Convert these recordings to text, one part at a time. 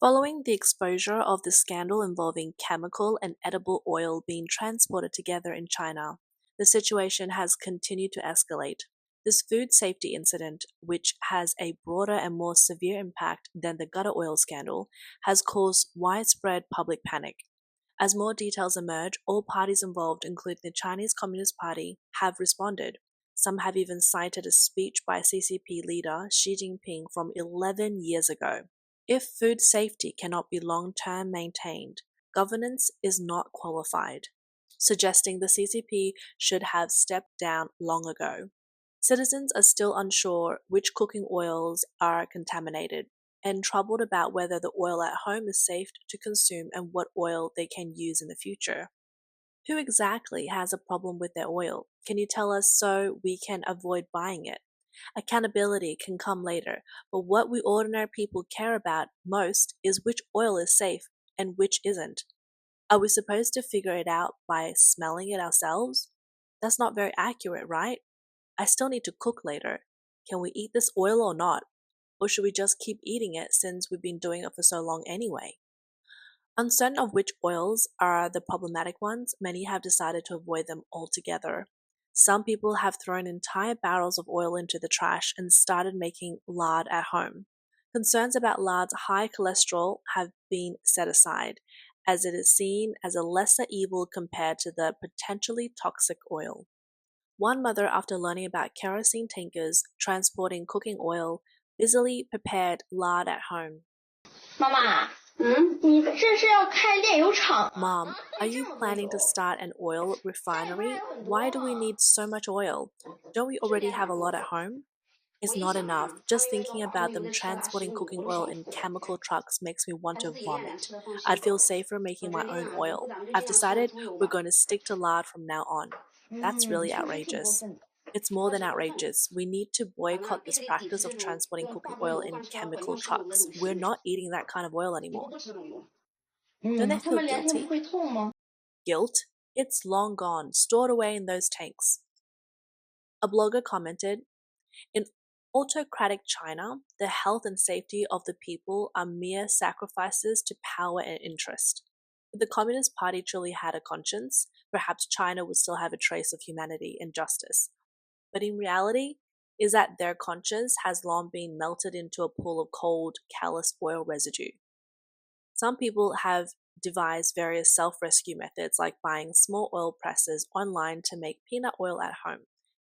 Following the exposure of the scandal involving chemical and edible oil being transported together in China, the situation has continued to escalate. This food safety incident, which has a broader and more severe impact than the gutter oil scandal, has caused widespread public panic. As more details emerge, all parties involved, including the Chinese Communist Party, have responded. Some have even cited a speech by CCP leader Xi Jinping from 11 years ago. If food safety cannot be long-term maintained, governance is not qualified, suggesting the CCP should have stepped down long ago. Citizens are still unsure which cooking oils are contaminated and troubled about whether the oil at home is safe to consume and what oil they can use in the future. Who exactly has a problem with their oil? Can you tell us so we can avoid buying it? Accountability can come later, but what we ordinary people care about most is which oil is safe and which isn't. Are we supposed to figure it out by smelling it ourselves? That's not very accurate, right? I still need to cook later. Can we eat this oil or not? Or should we just keep eating it since we've been doing it for so long anyway? Uncertain of which oils are the problematic ones, many have decided to avoid them altogether. Some people have thrown entire barrels of oil into the trash and started making lard at home. Concerns about lard's high cholesterol have been set aside, as it is seen as a lesser evil compared to the potentially toxic oil. One mother, after learning about kerosene tankers transporting cooking oil, busily prepared lard at home. Mom, are you planning to start an oil refinery? Why do we need so much oil? Don't we already have a lot at home? It's not enough. Just thinking about them transporting cooking oil in chemical trucks makes me want to vomit. I'd feel safer making my own oil. I've decided we're going to stick to lard from now on. That's really outrageous. It's more than outrageous. We need to boycott this practice of transporting cooking oil in chemical trucks. We're not eating that kind of oil anymore. Don't they feel guilty? Guilt? It's long gone, stored away in those tanks. A blogger commented, in autocratic China, the health and safety of the people are mere sacrifices to power and interest. If the Communist Party truly had a conscience, perhaps China would still have a trace of humanity and justice. But in reality, is that their conscience has long been melted into a pool of cold, callous oil residue. Some people have devised various self-rescue methods like buying small oil presses online to make peanut oil at home.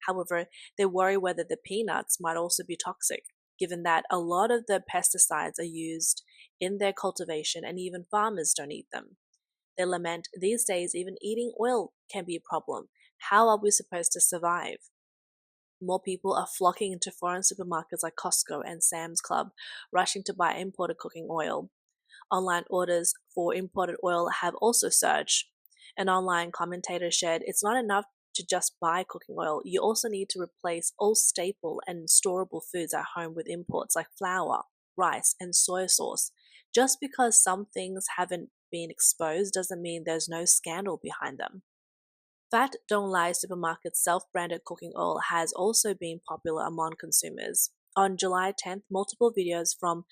However, they worry whether the peanuts might also be toxic, given that a lot of the pesticides are used in their cultivation and even farmers don't eat them. They lament these days even eating oil can be a problem. How are we supposed to survive? More people are flocking into foreign supermarkets like Costco and Sam's Club, rushing to buy imported cooking oil. Online orders for imported oil have also surged. An online commentator shared, it's not enough to just buy cooking oil, you also need to replace all staple and storable foods at home with imports like flour, rice, and soy sauce. Just because some things haven't been exposed doesn't mean there's no scandal behind them. Fat Don't Lie Supermarket's self-branded cooking oil has also been popular among consumers. On July 10th, multiple videos from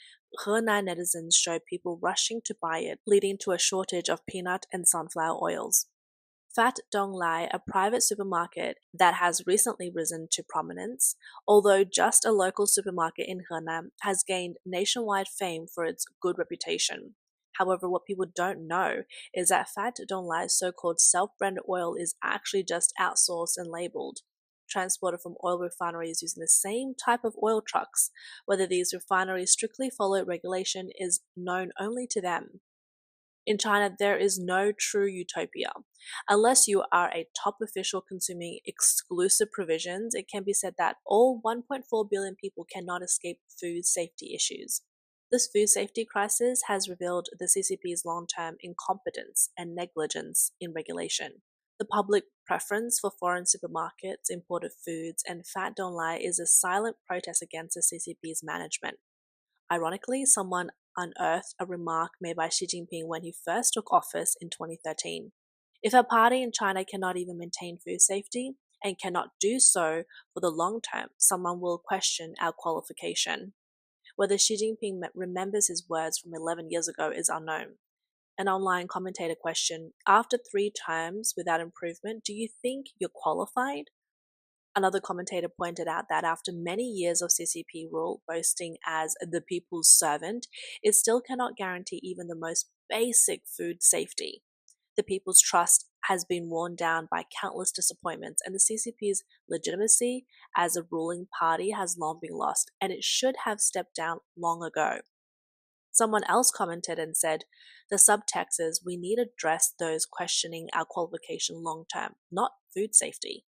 Henan netizens showed people rushing to buy it, leading to a shortage of peanut and sunflower oils. Fat Don't Lie, a private supermarket that has recently risen to prominence, although just a local supermarket in Henan, has gained nationwide fame for its good reputation. However, what people don't know is that Fat Don't Lie's so-called self-branded oil is actually just outsourced and labeled, transported from oil refineries using the same type of oil trucks. Whether these refineries strictly follow regulation is known only to them. In China, there is no true utopia. Unless you are a top official consuming exclusive provisions, it can be said that all 1.4 billion people cannot escape food safety issues. This food safety crisis has revealed the CCP's long-term incompetence and negligence in regulation. The public preference for foreign supermarkets, imported foods, and Fat Don't Lie is a silent protest against the CCP's management. Ironically, someone unearthed a remark made by Xi Jinping when he first took office in 2013. If a party in China cannot even maintain food safety and cannot do so for the long term, someone will question our qualification. Whether Xi Jinping remembers his words from 11 years ago is unknown. An online commentator questioned, "After 3 terms without improvement, do you think you're qualified?" Another commentator pointed out that after many years of CCP rule, boasting as the people's servant, it still cannot guarantee even the most basic food safety. The people's trust has been worn down by countless disappointments, and the CCP's legitimacy as a ruling party has long been lost, and it should have stepped down long ago. Someone else commented and said, "The subtext is we need to address those questioning our qualification long term, not food safety."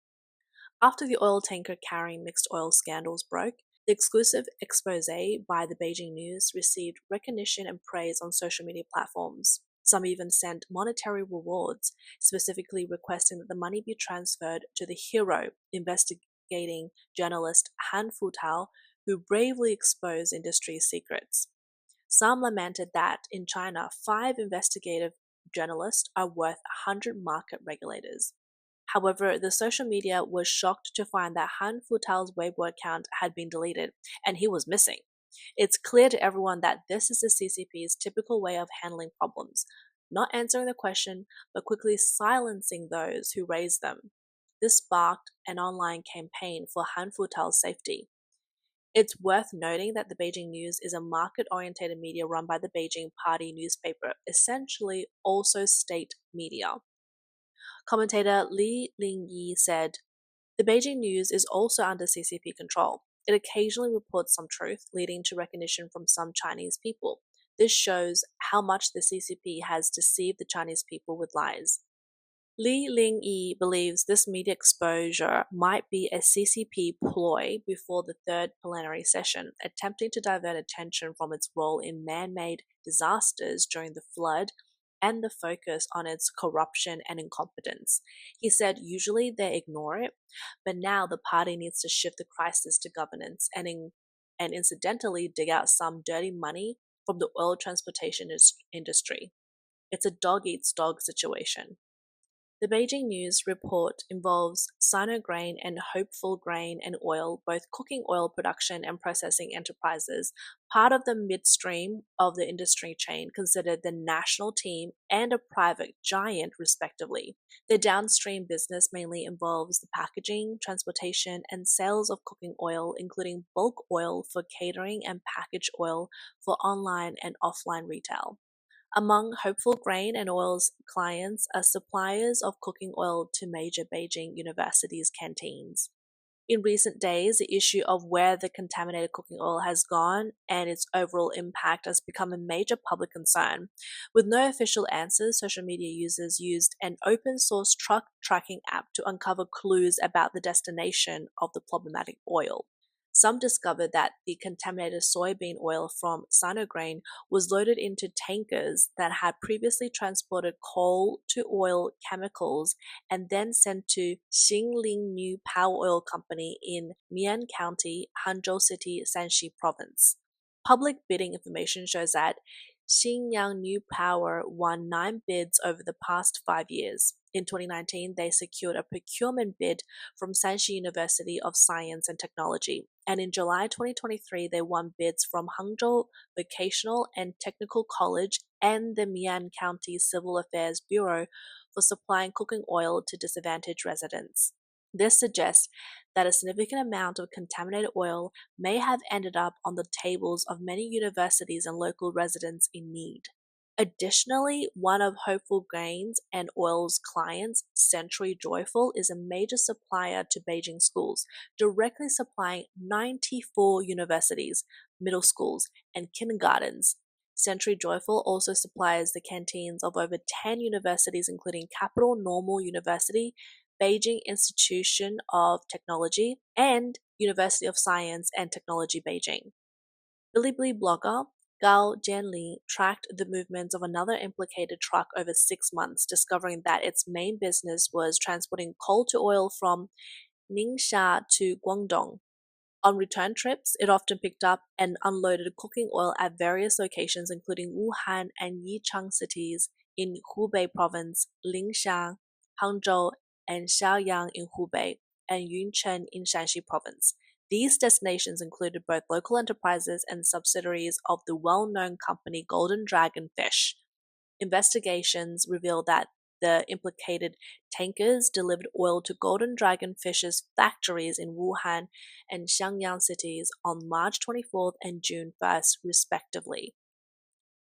After the oil tanker carrying mixed oil scandals broke, the exclusive expose by the Beijing News received recognition and praise on social media platforms. Some even sent monetary rewards, specifically requesting that the money be transferred to the hero investigating journalist Han Futao, who bravely exposed industry secrets. Some lamented that in China, 5 investigative journalists are worth 100 market regulators. However, the social media was shocked to find that Han Futao's Weibo account had been deleted, and he was missing. It's clear to everyone that this is the CCP's typical way of handling problems, not answering the question, but quickly silencing those who raise them. This sparked an online campaign for Han Futao's safety. It's worth noting that the Beijing News is a market-oriented media run by the Beijing Party newspaper, essentially also state media. Commentator Li Lingyi said, "The Beijing News is also under CCP control. It occasionally reports some truth, leading to recognition from some Chinese people. This shows how much the CCP has deceived the Chinese people with lies." Li Lingyi believes this media exposure might be a CCP ploy before the third plenary session, attempting to divert attention from its role in man-made disasters during the flood and the focus on its corruption and incompetence. He said usually they ignore it, but now the party needs to shift the crisis to governance and incidentally dig out some dirty money from the oil transportation industry. It's a dog eats dog situation. The Beijing News report involves Sinograin and Hopeful Grain and Oil, both cooking oil production and processing enterprises, part of the midstream of the industry chain, considered the national team and a private giant, respectively. The downstream business mainly involves the packaging, transportation, and sales of cooking oil, including bulk oil for catering and packaged oil for online and offline retail. Among Hopeful Grain and Oil's clients are suppliers of cooking oil to major Beijing universities' canteens. In recent days, the issue of where the contaminated cooking oil has gone and its overall impact has become a major public concern. With no official answers, social media users used an open-source truck tracking app to uncover clues about the destination of the problematic oil. Some discovered that the contaminated soybean oil from Sinograin was loaded into tankers that had previously transported coal to oil chemicals and then sent to Xinling New Power Oil Company in Mian County, Hangzhou City, Shanxi Province. Public bidding information shows that Xinjiang New Power won 9 bids over the past 5 years. In 2019, they secured a procurement bid from Shanxi University of Science and Technology, and in July 2023, they won bids from Hangzhou Vocational and Technical College and the Mian County Civil Affairs Bureau for supplying cooking oil to disadvantaged residents. This suggests that a significant amount of contaminated oil may have ended up on the tables of many universities and local residents in need. Additionally, one of Hopeful Grains and Oil's clients, Century Joyful, is a major supplier to Beijing schools, directly supplying 94 universities, middle schools, and kindergartens. Century Joyful also supplies the canteens of over 10 universities, including Capital Normal University, Beijing Institution of Technology, and University of Science and Technology Beijing. Bilibili blogger Gao Jianli tracked the movements of another implicated truck over 6 months, discovering that its main business was transporting coal to oil from Ningxia to Guangdong. On return trips, it often picked up and unloaded cooking oil at various locations, including Wuhan and Yichang cities in Hubei province, Lingshan, Hangzhou, and Xiaoyang in Hubei, and Yuncheng in Shanxi province. These destinations included both local enterprises and subsidiaries of the well-known company Golden Dragon Fish. Investigations revealed that the implicated tankers delivered oil to Golden Dragon Fish's factories in Wuhan and Xiangyang cities on March 24th and June 1st, respectively.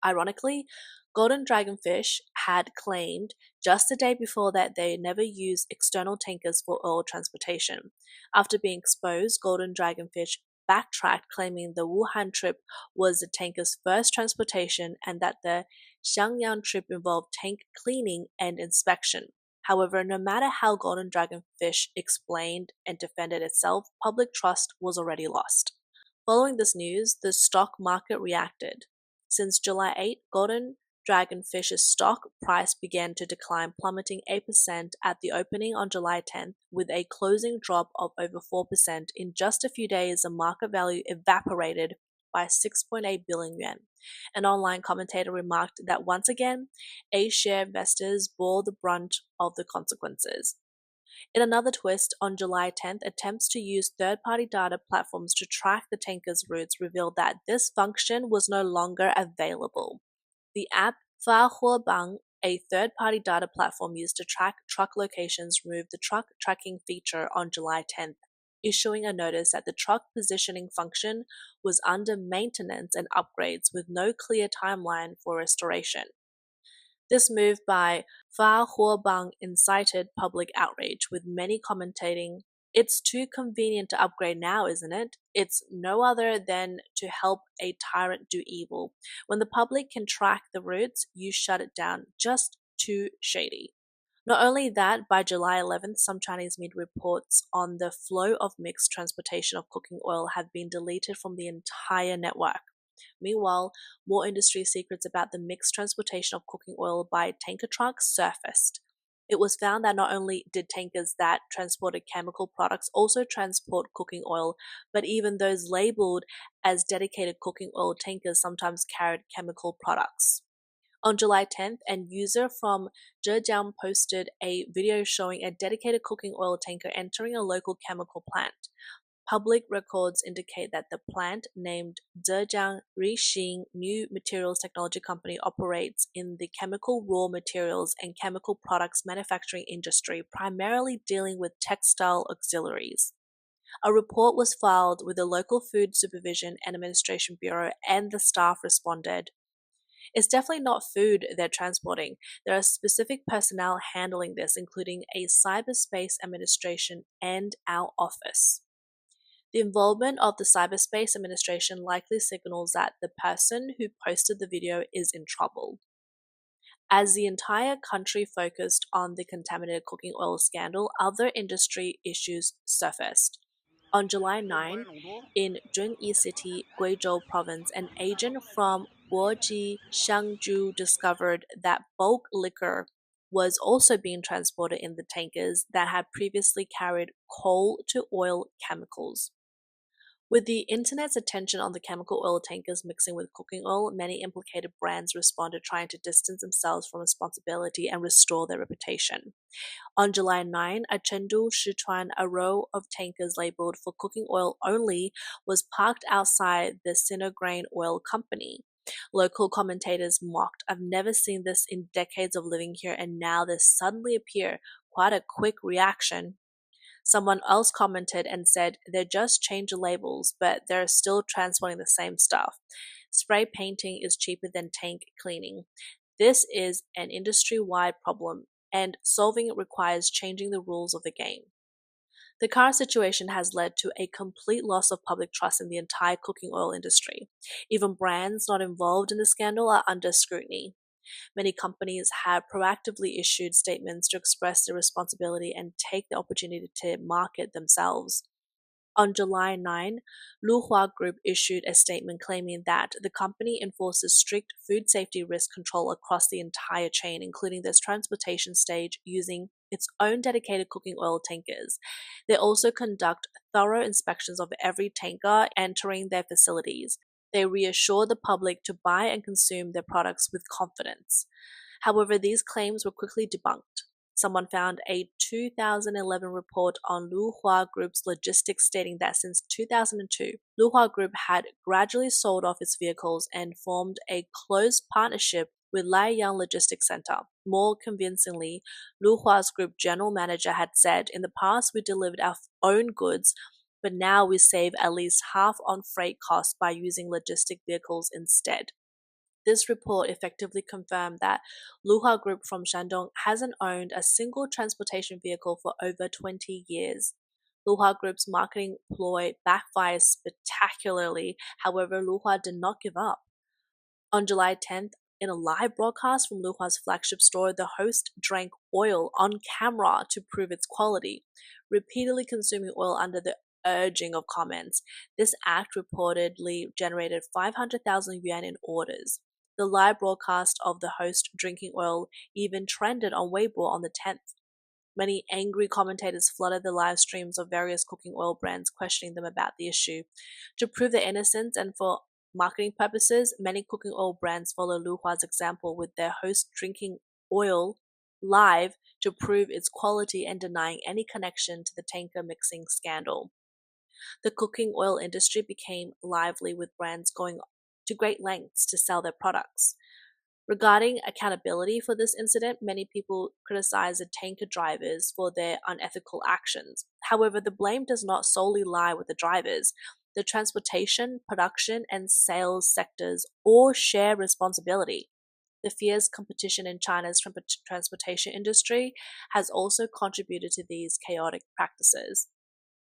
Ironically, Golden Dragonfish had claimed just the day before that they never used external tankers for oil transportation. After being exposed, Golden Dragonfish backtracked, claiming the Wuhan trip was the tanker's first transportation and that the Xiangyang trip involved tank cleaning and inspection. However, no matter how Golden Dragonfish explained and defended itself, public trust was already lost. Following this news, the stock market reacted. Since July 8, Golden Dragonfish's stock price began to decline, plummeting 8% at the opening on July 10th, with a closing drop of over 4%. In just a few days, the market value evaporated by 6.8 billion yuan. An online commentator remarked that once again, A-share investors bore the brunt of the consequences. In another twist, on July 10th, attempts to use third-party data platforms to track the tanker's routes revealed that this function was no longer available. The app Fahuabang, a third-party data platform used to track truck locations, removed the truck tracking feature on July 10th, issuing a notice that the truck positioning function was under maintenance and upgrades with no clear timeline for restoration. This move by Fahuabang incited public outrage, with many commentating, "It's too convenient to upgrade now, isn't it? It's no other than to help a tyrant do evil. When the public can track the routes, you shut it down. Just too shady." Not only that, by July 11th, some Chinese media reports on the flow of mixed transportation of cooking oil have been deleted from the entire network. Meanwhile, more industry secrets about the mixed transportation of cooking oil by tanker trucks surfaced. It was found that not only did tankers that transported chemical products also transport cooking oil, but even those labeled as dedicated cooking oil tankers sometimes carried chemical products. On July 10th, an user from Zhejiang posted a video showing a dedicated cooking oil tanker entering a local chemical plant. Public records indicate that the plant, named Zhejiang Rixing New Materials Technology Company, operates in the chemical raw materials and chemical products manufacturing industry, primarily dealing with textile auxiliaries. A report was filed with the local Food Supervision and Administration Bureau, and the staff responded. It's definitely not food they're transporting. There are specific personnel handling this, including a cyberspace administration and our office. The involvement of the Cyberspace Administration likely signals that the person who posted the video is in trouble. As the entire country focused on the contaminated cooking oil scandal, other industry issues surfaced. On July 9, in Zhengyi City, Guizhou Province, an agent from Guoji Xiangju discovered that bulk liquor was also being transported in the tankers that had previously carried coal-to-oil chemicals. With the internet's attention on the chemical oil tankers mixing with cooking oil, many implicated brands responded, trying to distance themselves from responsibility and restore their reputation. On July 9, at Chengdu, Sichuan, a row of tankers labeled for cooking oil only was parked outside the Sinograin Oil Company. Local commentators mocked, "I've never seen this in decades of living here, and now this suddenly appear. Quite a quick reaction." Someone else commented and said, "They just changed the labels, but they're still transporting the same stuff. Spray painting is cheaper than tank cleaning. This is an industry-wide problem, and solving it requires changing the rules of the game." The current situation has led to a complete loss of public trust in the entire cooking oil industry. Even brands not involved in the scandal are under scrutiny. Many companies have proactively issued statements to express their responsibility and take the opportunity to market themselves. On July 9, Luhua Group issued a statement claiming that the company enforces strict food safety risk control across the entire chain, including this transportation stage, using its own dedicated cooking oil tankers. They also conduct thorough inspections of every tanker entering their facilities. They reassure the public to buy and consume their products with confidence. However, these claims were quickly debunked. Someone found a 2011 report on Luhua Group's logistics stating that since 2002, Luhua Group had gradually sold off its vehicles and formed a close partnership with Laiyang Logistics Center. More convincingly, Luhua's group general manager had said, "In the past, we delivered our own goods, but now we save at least half on freight costs by using logistic vehicles instead." This report effectively confirmed that Luhua Group from Shandong hasn't owned a single transportation vehicle for over 20 years. Luhua Group's marketing ploy backfires spectacularly. However, Luhua did not give up. On July 10th, in a live broadcast from Luhua's flagship store, the host drank oil on camera to prove its quality, repeatedly consuming oil under the urging of comments. This act reportedly generated 500,000 yuan in orders. The live broadcast of the host drinking oil even trended on Weibo on the 10th. Many angry commentators flooded the live streams of various cooking oil brands, questioning them about the issue. To prove their innocence and for marketing purposes, many cooking oil brands follow Luhua's example, with their host drinking oil live to prove its quality and denying any connection to the tanker mixing scandal. The cooking oil industry became lively, with brands going to great lengths to sell their products. Regarding accountability for this incident, many people criticize the tanker drivers for their unethical actions. However, the blame does not solely lie with the drivers. The transportation, production, and sales sectors all share responsibility. The fierce competition in China's transportation industry has also contributed to these chaotic practices.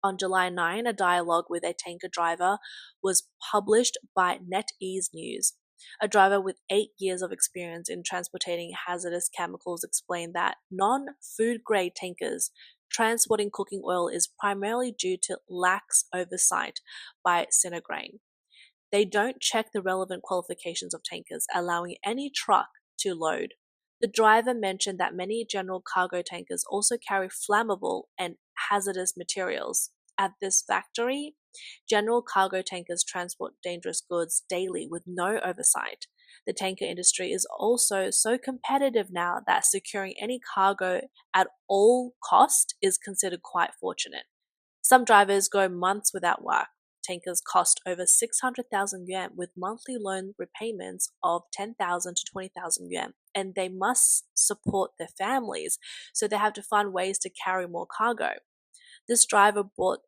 On July 9, a dialogue with a tanker driver was published by NetEase News. A driver with 8 years of experience in transporting hazardous chemicals explained that non-food grade tankers transporting cooking oil is primarily due to lax oversight by Sinograin. They don't check the relevant qualifications of tankers, allowing any truck to load. The driver mentioned that many general cargo tankers also carry flammable and hazardous materials. At this factory, general cargo tankers transport dangerous goods daily with no oversight. The tanker industry is also so competitive now that securing any cargo at all cost is considered quite fortunate. Some drivers go months without work. Tankers cost over 600,000 yuan with monthly loan repayments of 10,000 to 20,000 yuan, and they must support their families, so they have to find ways to carry more cargo. This driver bought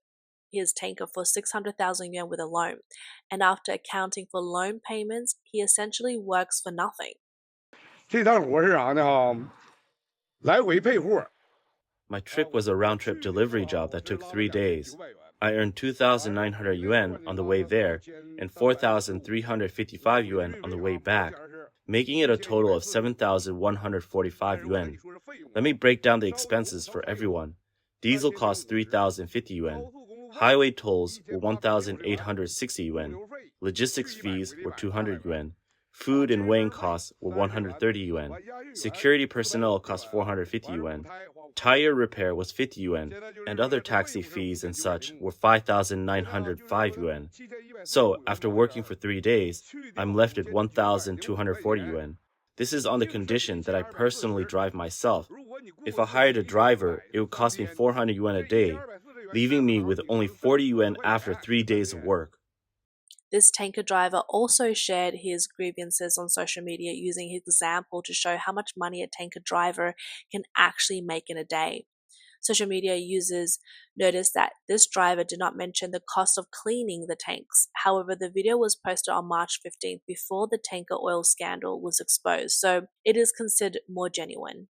his tanker for 600,000 yuan with a loan, and after accounting for loan payments, he essentially works for nothing. 这趟活是啥呢？哈，来回配货。 My trip was a round-trip delivery job that took 3 days. I earned 2,900 yuan on the way there and 4,355 yuan on the way back, making it a total of 7,145 yuan. Let me break down the expenses for everyone. Diesel cost 3,050 yuan. Highway tolls were 1,860 yuan. Logistics fees were 200 yuan. Food and weighing costs were 130 yuan. Security personnel cost 450 yuan. Tire repair was 50 yuan, and other taxi fees and such were 5,905 yuan. So, after working for 3 days, I'm left at 1,240 yuan. This is on the condition that I personally drive myself. If I hired a driver, it would cost me 400 yuan a day, leaving me with only 40 yuan after 3 days of work. This tanker driver also shared his grievances on social media, using his example to show how much money a tanker driver can actually make in a day. Social media users noticed that this driver did not mention the cost of cleaning the tanks. However, the video was posted on March 15th before the tanker oil scandal was exposed, so it is considered more genuine.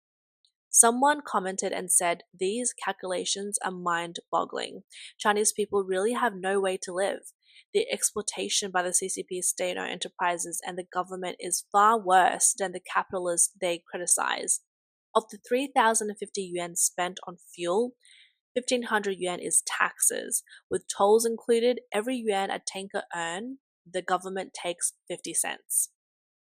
Someone commented and said, "These calculations are mind-boggling. Chinese people really have no way to live. The exploitation by the CCP state-owned enterprises and the government is far worse than the capitalists they criticize." Of the 3,050 yuan spent on fuel, 1,500 yuan is taxes. With tolls included, every yuan a tanker earns, the government takes 50 cents.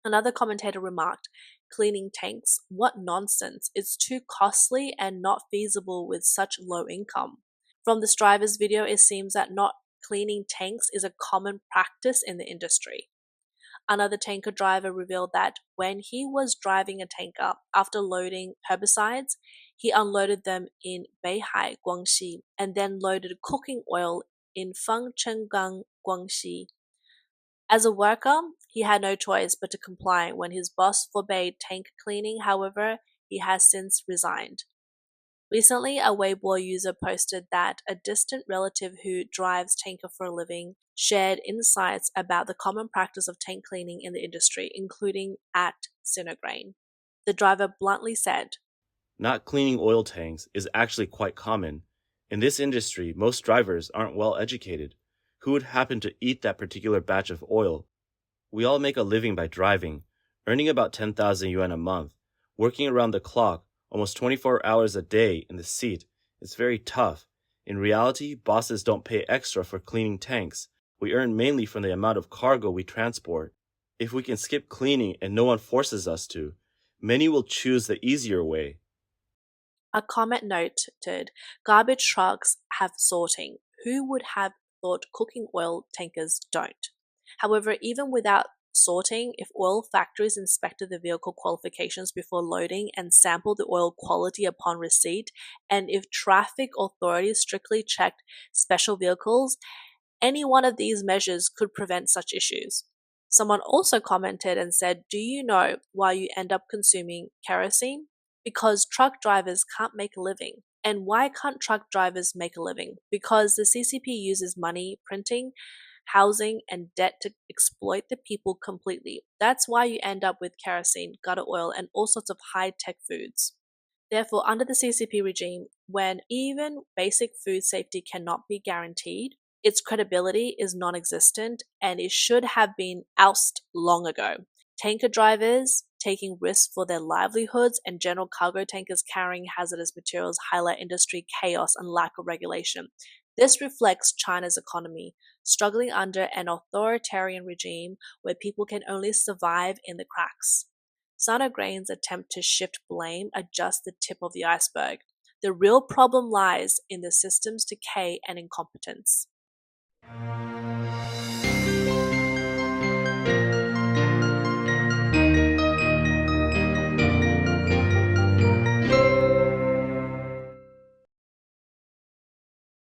Another commentator remarked, "Cleaning tanks? What nonsense. It's too costly and not feasible with such low income." From this driver's video, it seems that not cleaning tanks is a common practice in the industry. Another tanker driver revealed that when he was driving a tanker after loading herbicides, He unloaded them in Beihai, Guangxi, and then loaded cooking oil in Fangchenggang, Guangxi. As a worker, he had no choice but to comply when his boss forbade tank cleaning. However, he has since resigned. Recently, a Weibo user posted that a distant relative who drives tanker for a living shared insights about the common practice of tank cleaning in the industry, including at Sinograin. The driver bluntly said, Not cleaning oil tanks is actually quite common. In this industry, most drivers aren't well educated. Who would happen to eat that particular batch of oil? We all make a living by driving, earning about 10,000 yuan a month, working around the clock, almost 24 hours a day in the seat. It's very tough. In reality, bosses don't pay extra for cleaning tanks. We earn mainly from the amount of cargo we transport. If we can skip cleaning and no one forces us to, many will choose the easier way. a comment noted, garbage trucks have sorting. Who would have thought cooking oil tankers don't? However, even without sorting, if oil factories inspected the vehicle qualifications before loading and sampled the oil quality upon receipt, and if traffic authorities strictly checked special vehicles, any one of these measures could prevent such issues. Someone also commented and said, do you know why you end up consuming kerosene? Because truck drivers can't make a living. And why can't truck drivers make a living? Because the CCP uses money printing, housing, and debt to exploit the people completely. That's why you end up with kerosene, gutter oil, and all sorts of high-tech foods. Therefore, under the CCP regime, when even basic food safety cannot be guaranteed, its credibility is non-existent and it should have been ousted long ago. Tanker drivers taking risks for their livelihoods and general cargo tankers carrying hazardous materials highlight industry chaos and lack of regulation. This reflects China's economy, struggling under an authoritarian regime where people can only survive in the cracks. Sinograin's attempt to shift blame are just the tip of the iceberg. The real problem lies in the system's decay and incompetence.